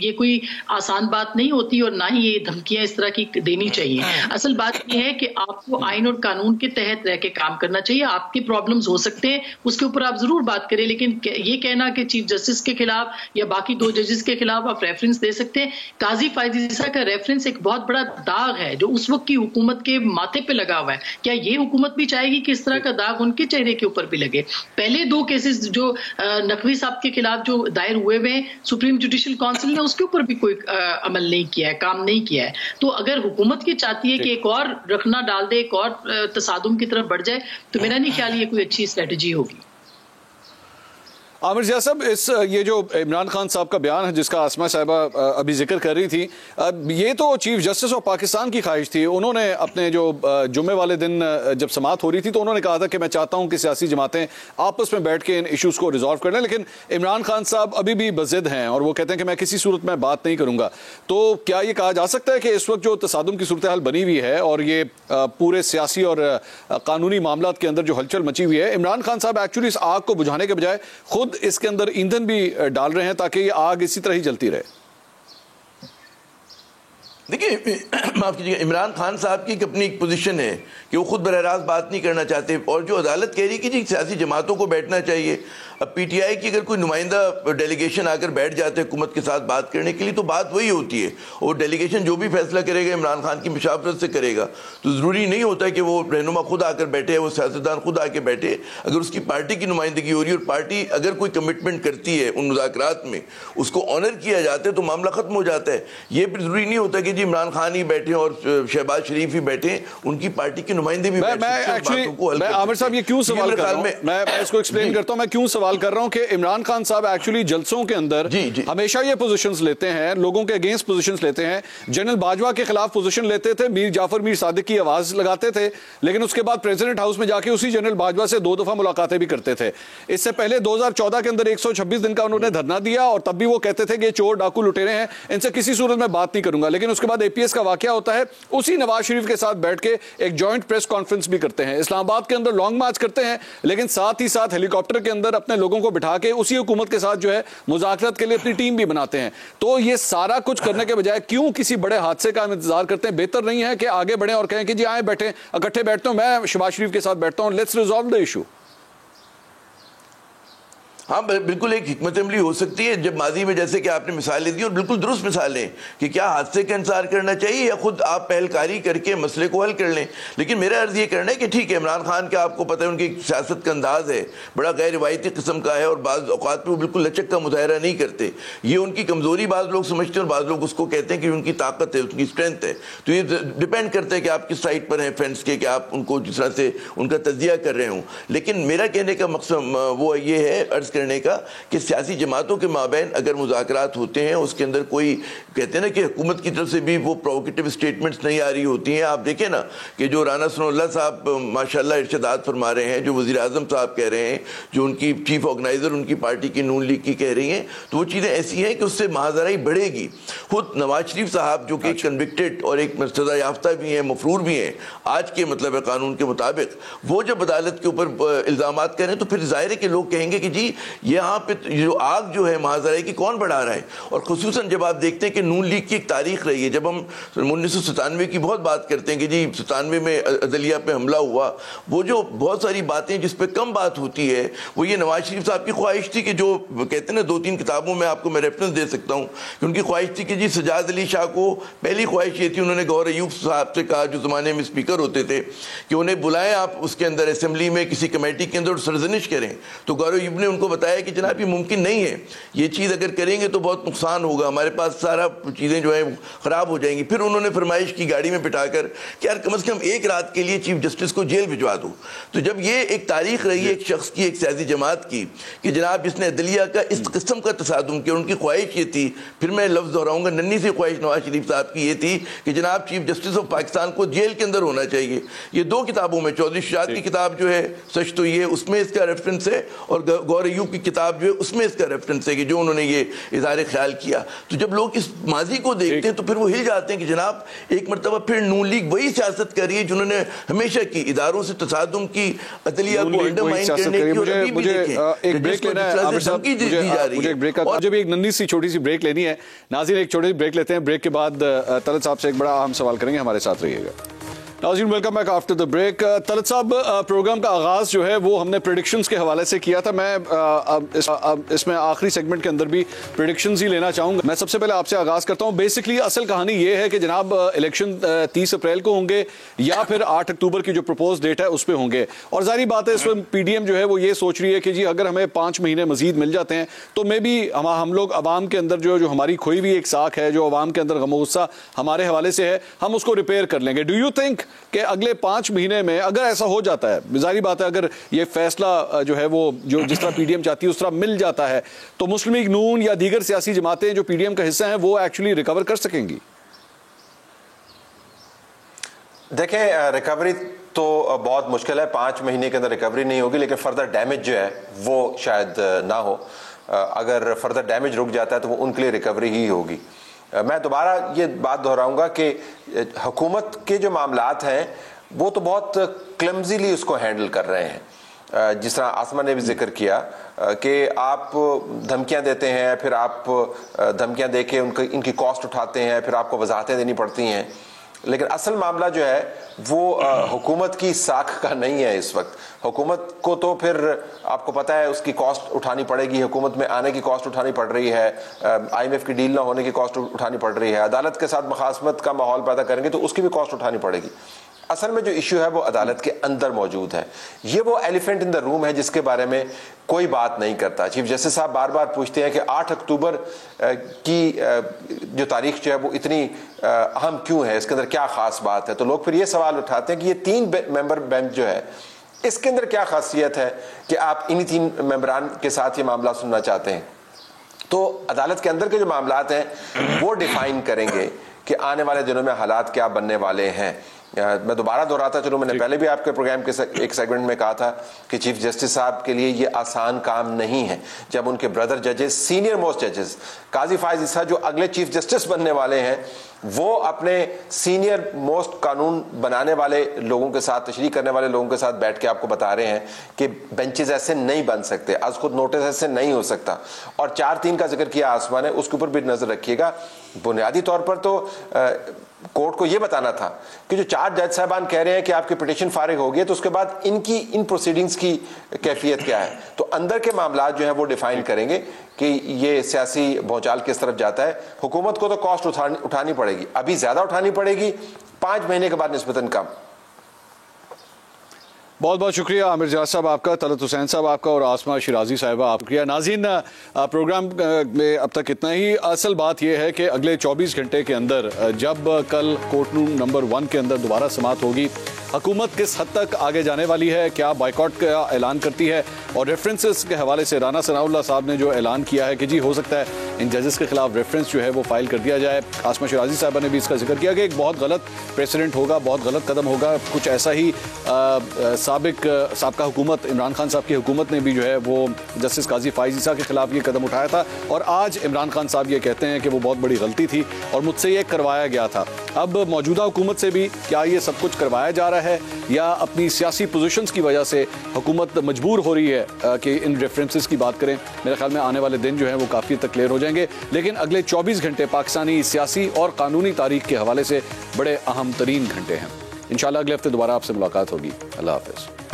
ये कोई आसान बात नहीं होती और ना ही ये धमकियां इस तरह की देनी चाहिए। असल बात ये है कि आपको आइन और कानून के तहत रह के काम करना चाहिए। आपके प्रॉब्लम्स हो सकते हैं, उसके ऊपर आप जरूर बात करें, लेकिन ये कहना कि चीफ जस्टिस के खिलाफ या बाकी 2 जजेस के खिलाफ आप रेफरेंस दे सकते हैं, काजी फायजीसा का रेफरेंस एक बहुत बड़ा दाग है जो उस वक्त की हुकूमत के माथे पे लगा हुआ है। क्या ये हुकूमत भी चाहेगी कि इस तरह का दाग उनके चेहरे के ऊपर भी लगे? पहले 2 केसेस जो नकवी साहब के खिलाफ जो दायर हुए हुए सुप्रीम जुडिशल काउंसिल ने उसके ऊपर भी कोई अमल नहीं किया है, काम नहीं किया है। तो अगर हुकूमत की चाहती है कि एक और रखना डाल दे, एक और तसादुम की तरफ बढ़ जाए, तो मेरा नहीं ख्याल ये कोई अच्छी स्ट्रेटजी होगी। आमिर जिया साहब, ये जो इमरान खान साहब का बयान है जिसका आसमा साहिबा अभी जिक्र कर रही थी, ये तो चीफ जस्टिस ऑफ पाकिस्तान की ख्वाहिश थी। उन्होंने अपने जो जुम्मे वाले दिन जब समाअत हो रही थी तो उन्होंने कहा था कि मैं चाहता हूं कि सियासी जमातें आपस में बैठ के इन इशूज़ को रिजॉल्व कर लें, लेकिन इमरान खान साहब अभी भी बज़िद हैं और वो कहते हैं कि मैं किसी सूरत में बात नहीं करूंगा। तो क्या ये कहा जा सकता है कि इस वक्त जो तसादुम की सूरत हाल बनी हुई है और ये पूरे सियासी और कानूनी मामलात के अंदर जो हलचल मची हुई है, इमरान खान साहब एक्चुअली इस आग को बुझाने के बजाय खुद इसके अंदर ईंधन भी डाल रहे हैं ताकि ये आग इसी तरह ही जलती रहे? देखिए, माफ कीजिएगा, इमरान खान साहब की अपनी एक पोजीशन है कि वो खुद बरह रास्त बात नहीं करना चाहते, और जो अदालत कह रही है कि जी सियासी जमातों को बैठना चाहिए। अब पीटीआई की अगर कोई नुमाइंदा डेलीगेशन आकर बैठ जाते हैं हुकूमत के साथ बात करने के लिए, तो बात वही होती है, और डेलीगेशन जो भी फैसला करेगा इमरान खान की मुशावरत से करेगा। तो ज़रूरी नहीं होता है कि वो रहनुमा खुद आकर बैठे, वो सियासतदान खुद आके बैठे। अगर उसकी पार्टी की नुमाइंदगी हो रही है और पार्टी अगर कोई कमिटमेंट करती है उन मुज़ाकरात में, उसको ऑनर किया जाता है, तो मामला ख़त्म हो जाता है। ये फिर ज़रूरी नहीं होता कि जी इमरान खान ही बैठे और शहबाज शरीफ ही बैठे, उनकी पार्टी के नुमाइंदे भी बैठे। आमिर साहब, ये क्यों सवाल कर रहा हूं, मैं इसको एक्सप्लेन करता हूं। मैं क्यों सवाल कर रहा हूं कि इमरान खान साहब एक्चुअली जलसों के अंदर हमेशा ये पोजीशंस लेते हैं, लोगों के अगेंस्ट पोजीशंस लेते हैं। जनरल बाजवा के खिलाफ पोजीशन लेते थे, मीर जाफर मीर सादिक की आवाज लगाते थे, लेकिन उसके बाद प्रेसिडेंट हाउस में जाके उसी जनरल बाजवा से 2 दफा मुलाकातें भी करते थे। इससे पहले 2014 के अंदर 126 दिन का उन्होंने धरना दिया और तब भी वो कहते थे कि चोर डाकू लुटेरे हैं, इनसे किसी सूरत में बात नहीं करूंगा। लेकिन उसके बाद एपीएस का वाकया होता है, उसी नवाज शरीफ के साथ बैठ के एक जॉइंट प्रेस कॉन्फ्रेंस भी करते हैं, इस्लामाबाद के अंदर लॉन्ग मार्च करते हैं, लेकिन साथ ही साथ हेलीकॉप्टर के अंदर अपने लोगों को बिठा के उसी हुकूमत के साथ जो है मुज़ाकरात के लिए अपनी टीम भी बनाते हैं। तो ये सारा कुछ करने के बजाय क्यों किसी बड़े हादसे का इंतजार करते हैं? बेहतर नहीं है कि आगे बढ़ें और कहें कि जी आए बैठे इकट्ठे बैठते हूं, मैं शहबाज शरीफ के साथ बैठता हूं, लेट्स रिजॉल्व द इशू। हाँ, बिल्कुल एक हिकमत अमली हो सकती है जब माजी में जैसे कि आपने मिसालें दी और बिल्कुल दुरुस्त मिसालें कि क्या हादसे का इंतजार करना चाहिए या खुद आप पहलकारी करके मसले को हल कर लें। लेकिन मेरा अर्ज ये करना है कि ठीक है, इमरान खान का आपको पता है उनकी सियासत का अंदाज है, बड़ा गैर रिवायती किस्म का है और बाज़ औक़ात में वो बिल्कुल लचक का मुजाहरा नहीं करते। ये उनकी कमज़ोरी बाज़ लोग समझते हैं और बाज़ लोग उसको कहते हैं कि उनकी ताकत है, उनकी स्ट्रेंथ है। तो ये डिपेंड करता है कि आप किस साइड पर हैं फेंस के, कि आप उनको जिस तरह से उनका तज्जिया कर रहे हों। लेकिन मेरा कहने का मकसद वो ये है अर्ज़ करने का कि सियासी जमातों के माबैन अगर मुज़ाकरात होते हैं, उसके अंदर कोई कहते हैं ना कि हुकूमत की तरफ से भी वो प्रोवोकेटिव स्टेटमेंट्स नहीं आ रही होती हैं। आप देखें ना कि जो राना सनाउल्लाह साहब माशाल्लाह इरशादात फरमा रहे हैं, जो वज़ीर आज़म साहब कह रहे हैं, जो उनकी चीफ ऑर्गेनाइज़र उनकी पार्टी की नून लीग की कह रही हैं, तो वो चीज़ें ऐसी हैं कि उससे महाजराई बढ़ेगी। खुद नवाज शरीफ साहब जो कि कन्विक्टेड और एक सज़ा याफ्ता भी हैं, मफरूर भी हैं आज के मतलब कानून के मुताबिक, वो जब अदालत के ऊपर इल्ज़ामात करें तो फिर ज़ाहिर है कि लोग कहेंगे कि जी यहाँ पे जो आग जो है महाजराई की कौन बढ़ा रहा है। और खुसूसन जब आप देखते हैं कि नून लीग की एक तारीख रही है, जब हम 1997 की बहुत बात करते हैं कि जी 97 में अदलिया पे हमला हुआ, वो जो बहुत सारी बातें जिस पे कम बात होती है वो ये नवाज शरीफ साहब की ख्वाहिश थी कि जो कहते हैं ना 2-3 किताबों में आपको मैं रेफरेंस दे सकता हूँ कि उनकी ख्वाहिश थी कि जी सजाद अली शाह को पहली ख्वाहिश ये थी, उन्होंने गौर अयूब साहब से कहा जो ज़माने में स्पीकर होते थे कि उन्हें बुलाएं आप उसके अंदर असेंबली में किसी कमेटी के अंदर सरजनिश करें। तो गौर अयूब ने उनको बताया कि जनाब ये मुमकिन नहीं है, ये चीज़ अगर करेंगे तो बहुत नुकसान होगा, हमारे पास सारा चीज़ें जो है ख़राब हो जाएंगी। फिर उन्होंने फरमाइश की गाड़ी में बिठाकर कि यार कम से कम एक रात के लिए चीफ जस्टिस को जेल भिजवा दो। तो जब ये एक तारीख रही है एक शख्स की, एक सियासी जमात की, कि जनाब जिसने अदलिया का इस किस्म का तसादुम किया, उनकी ख्वाहिश ये थी, फिर मैं लफ्ज़ दोहराऊंगा, नन्ही सी ख्वाहिश नवाज शरीफ साहब की ये थी कि जनाब चीफ जस्टिस ऑफ पाकिस्तान को जेल के अंदर होना चाहिए। ये 2 किताबों में चौधरी शुजात की किताब जो है सच तो ये, उसमें इसका रेफरेंस है, और गौर अयूब की किताब जो है उसमें इसका रेफरेंस है कि जो उन्होंने ये इज़हार ख्याल किया। तो जब लोग इस माजी को देखते हैं तो फिर वो हिल जाते हैं कि जनाब एक मरतबा फिर नून लीग वही सियासत कर रही है जिन्होंने हमेशा की, इदारों से तसादुम की, अदलिया को अंडरमाइन करने की। मुझे एक ब्रेक लेना है, मुझे एक ब्रेक का, मुझे भी एक नन्ही सी छोटी सी ब्रेक लेनी है। नाज़रीन एक छोटी सी ब्रेक लेते हैं, ब्रेक के बाद तलत साहब से एक बड़ा अहम सवाल करेंगे, हमारे साथ रहिएगा। नाज़रीन welcome back after the break. Talat साहब, प्रोग्राम का आगाज़ जो है वो हमने प्रेडिक्शंस के हवाले से किया था। मैं इसमें आखिरी सेगमेंट के अंदर भी प्रेडिक्शंस ही लेना चाहूँगा। मैं सबसे पहले आपसे आगाज़ करता हूँ। बेसिकली असल कहानी ये है कि जनाब इलेक्शन 30 अप्रैल को होंगे या फिर 8 अक्टूबर की जो प्रपोज डेट है उस पर होंगे। और जारी बात है इस वक्त PDM जो है वो ये सोच रही है कि जी अगर हमें 5 महीने मजीद मिल जाते हैं तो मे बी हम लोग अवाम के अंदर जो हमारी खोई हुई एक साख है, जो अवाम के अंदर गम गुस्सा हमारे हवाले से है, हम उसको रिपेयर कर लेंगे। डू यू थिंक कि अगले 5 महीने में अगर ऐसा हो जाता है, जारी बात है अगर ये फैसला जो है वो जो जिस तरह PDM चाहती है उस तरह मिल जाता है, तो मुस्लिम लीग नून या दीगर सियासी जमातें जो PDM का हिस्सा हैं वो एक्चुअली रिकवर कर सकेंगी? देखें, रिकवरी तो बहुत मुश्किल है, 5 महीने के अंदर रिकवरी नहीं होगी, लेकिन फर्दर डैमेज जो है वो शायद ना हो। अगर फर्दर डैमेज रुक जाता है तो वो उनके लिए रिकवरी ही होगी। मैं दोबारा ये बात दोहराऊंगा कि हुकूमत के जो मामलात हैं वो तो बहुत क्लमजीली उसको हैंडल कर रहे हैं। जिस तरह आसमा ने भी जिक्र किया कि आप धमकियां देते हैं, फिर आप धमकियां दे के इनकी कॉस्ट उठाते हैं, फिर आपको वजाहतें देनी पड़ती हैं, लेकिन असल मामला जो है वो हुकूमत की साख का नहीं है। इस वक्त हुकूमत को तो फिर आपको पता है उसकी कॉस्ट उठानी पड़ेगी, हुकूमत में आने की कॉस्ट उठानी पड़ रही है, IMF की डील ना होने की कॉस्ट उठानी पड़ रही है, अदालत के साथ मुखासमत का माहौल पैदा करेंगे तो उसकी भी कॉस्ट उठानी पड़ेगी। असल में जो इश्यू है वो अदालत के अंदर मौजूद है। ये वो एलिफेंट इन द रूम है जिसके बारे में कोई बात नहीं करता। चीफ जस्टिस साहब बार बार पूछते हैं कि 8 अक्टूबर की जो तारीख जो है वो इतनी अहम क्यों है, इसके अंदर क्या खास बात है। तो लोग फिर ये सवाल उठाते हैं कि ये 3 मेंबर बेंच जो है इसके अंदर क्या खासियत है कि आप इन्हीं 3 मेंबरान के साथ ये मामला सुनना चाहते हैं। तो अदालत के अंदर के जो मामलात हैं वो डिफाइन करेंगे कि आने वाले दिनों में हालात क्या बनने वाले हैं। मैं दोबारा दोहराता चलूं, मैंने पहले भी आपके प्रोग्राम के एक सेगमेंट में कहा था कि चीफ जस्टिस साहब के लिए ये आसान काम नहीं है। जब उनके ब्रदर जजेस, सीनियर मोस्ट जजेस, काजी फायज ईसा जो अगले चीफ जस्टिस बनने वाले हैं, वो अपने सीनियर मोस्ट कानून बनाने वाले लोगों के साथ, तशरीह करने वाले लोगों के साथ बैठ के आपको बता रहे हैं कि बेंचेस ऐसे नहीं बन सकते, आज खुद नोटिस ऐसे नहीं हो सकता। और 4-3 का जिक्र किया आसमान है, उसके ऊपर भी नजर रखिएगा। बुनियादी तौर पर तो कोर्ट को यह बताना था कि जो 4 जज साहबान कह रहे हैं कि आपकी पिटीशन फारिग हो गई, तो उसके बाद इन प्रोसीडिंग्स की कैफियत क्या है, तो अंदर के मामला जो है वो डिफाइन करेंगे कि ये सियासी भौचाल किस तरफ जाता है। हुकूमत को तो कॉस्ट उठानी पड़ेगी, अभी ज्यादा उठानी पड़ेगी, 5 महीने के बाद निस्बतन कम। बहुत बहुत शुक्रिया आमिर जाज साहब आपका, तलत हुसैन साहब आपका और आसमा शिराजी साहिबा आपका। नाज़रीन, प्रोग्राम में अब तक इतना ही। असल बात यह है कि अगले 24 घंटे के अंदर जब कल कोर्ट रूम नंबर 1 के अंदर दोबारा समाअत होगी, हुकूमत किस हद तक आगे जाने वाली है, क्या बाइकआउट का ऐलान करती है, और रेफरेंसेस के हवाले से राना सनाउल्लाह साहब ने जो ऐलान किया है कि जी हो सकता है इन जजेस के खिलाफ रेफरेंस जो है वो फाइल कर दिया जाए। आसमा शिराजी साहबा ने भी इसका जिक्र किया कि एक बहुत गलत प्रेसिडेंट होगा, बहुत गलत कदम होगा। कुछ ऐसा ही साबिका हुकूमत, इमरान खान साहब की हुकूमत ने भी जो है वो जस्टिस काजी फाइज ईसा के खिलाफ ये कदम उठाया था, और आज इमरान खान साहब ये कहते हैं कि वो बहुत बड़ी गलती थी और मुझसे ये करवाया गया था। अब मौजूदा हुकूमत से भी क्या ये सब कुछ करवाया जा रहा है, या अपनी सियासी पोजीशंस की वजह से हुकूमत मजबूर हो रही है कि इन रेफरेंसेस की बात करें? मेरे ख्याल में आने वाले दिन जो है वो काफ़ी तक क्लियर हो जाएंगे। लेकिन अगले 24 घंटे पाकिस्तानी सियासी और कानूनी तारीख के हवाले से बड़े अहम तरीन घंटे हैं। इंशाल्लाह अगले हफ्ते दोबारा आपसे मुलाकात होगी। अल्लाह हाफ़िज़।